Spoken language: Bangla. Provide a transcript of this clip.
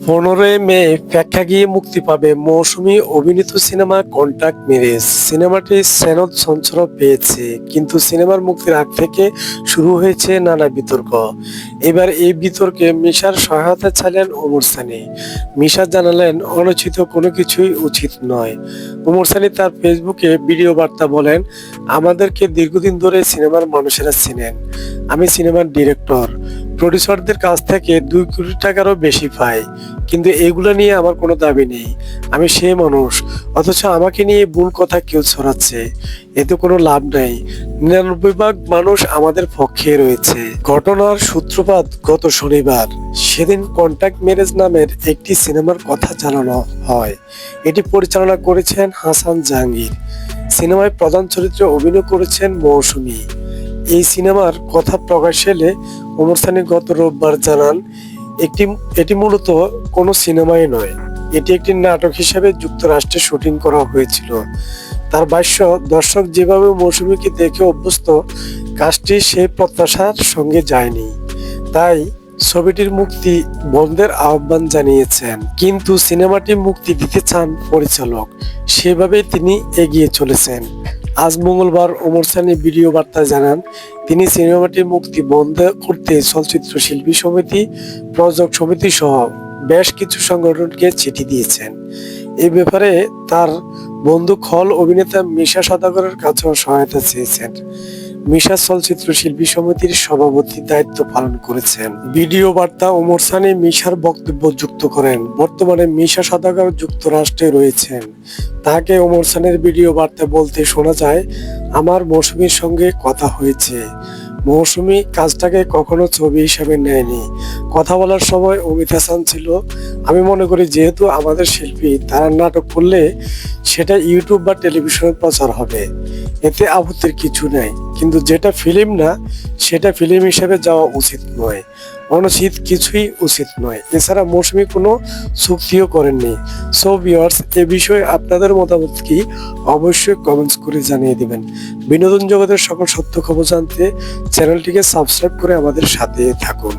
15 মে প্রেক্ষাগৃহে মুক্তি পাবে মৌসুমী অভিনীত সিনেমা কন্ট্যাক্ট ম্যারেজ। সিনেমাটি সেনদ সঞ্চালক পেয়েছে, কিন্তু সিনেমার মুক্তির আগ থেকে শুরু হয়েছে নানা বিতর্ক। এবার এই বিতর্কে মিশার সহায়তা চাইলেন ওমর সানি। মিশা জানালেন, অনুচিত কোনো কিছুই উচিত নয়। ওমর সানি তার ফেসবুকে ভিডিও বার্তা বলেন, আমাদেরকে দীর্ঘদিন ধরে সিনেমার মানুষেরা চিনেন। আমি সিনেমার ডিরেক্টর, প্রডিউসারদের কাছ থেকে 2 কোটি টাকারও বেশি পাই, কিন্তু এগুলো নিয়ে আমার কোনো দাবি নেই। আমি সেই মানুষ, অথচ আমাকে নিয়ে ভুল কথা কেউ ছড়াচ্ছে, এতে কোনো লাভ নাই। 99% মানুষ আমাদের পক্ষে রয়েছে। ঘটনার সূত্রপাত গত শনিবার। সেদিন কন্ট্যাক্ট ম্যারেজ নামের একটি সিনেমার কথা জানানো হয়। এটি পরিচালনা করেছেন হাসান জাহাঙ্গীর। সিনেমায় প্রধান চরিত্রে অভিনয় করেছেন মৌসুমী। এই সিনেমার কথা প্রকাশ এলে ওমর সানি গত রোববার জানান, এটি মূলত কোনো সিনেমাই নয়, এটি একটি নাটক হিসেবে যুক্তরাষ্ট্রে শুটিং করা হয়েছিল। তার ভাষ্য, দর্শক যেভাবে মৌসুমীকে দেখে অভ্যস্ত, কাজটি সেই প্রত্যাশার সঙ্গে যায়নি। তাই ছবিটির মুক্তি বন্ধের আহ্বান জানিয়েছেন। কিন্তু সিনেমাটি মুক্তি দিতে চান পরিচালক, সেভাবেই তিনি এগিয়ে চলেছেন। আজ মঙ্গলবার ওমর সানি ভিডিও বার্তায় জানান, তিনি সিনেমাটি মুক্তি বন্ধ করতে চলচ্চিত্র শিল্পী সমিতি, প্রযোজক সমিতি সহ বেশ কিছু সংগঠনকে চিঠি দিয়েছেন। এই ব্যাপারে তার বন্ধু খল অভিনেতা মিশা সওদাগরের কাছেও সহায়তা চেয়েছেন। মিশা চলচ্চিত্র শিল্পী সমিতির সভাপতির দায়িত্ব পালন করেছেন। ভিডিও বার্তা ওমর সানি মিশার বক্তব্য যুক্ত করেন। বর্তমানে মিশা সওদাগর যুক্তরাষ্ট্রে রয়েছেন। তাকে ওমর সানির ভিডিও বার্তা বলতে শোনা যায়, আমার মৌসুমীর সঙ্গে কথা হয়েছে। মৌসুমী কাজটাকে কখনো ছবি হিসাবে নেয়নি। কথা বলার সময় অমিত হাসান ছিল। আমি মনে করি, যেহেতু আমাদের শিল্পী, তারা নাটক করলে সেটা ইউটিউব বা টেলিভিশনে প্রচার হবে, এতে আপত্তির কিছু নেই, কিন্তু যেটা ফিল্ম না, সেটা ফিল্ম হিসেবে যাওয়া উচিত নয়। অনুচিত কিছুই উচিত নয়। এছাড়া মৌসুমী কোনো চুক্তিও করেননি। সো ভিউয়ার্স, এ বিষয়ে আপনাদের মতামত কি, অবশ্যই কমেন্টস করে জানিয়ে দিবেন। বিনোদন জগতের সকল সত্য খবর জানতে চ্যানেলটিকে সাবস্ক্রাইব করে আমাদের সাথে থাকুন।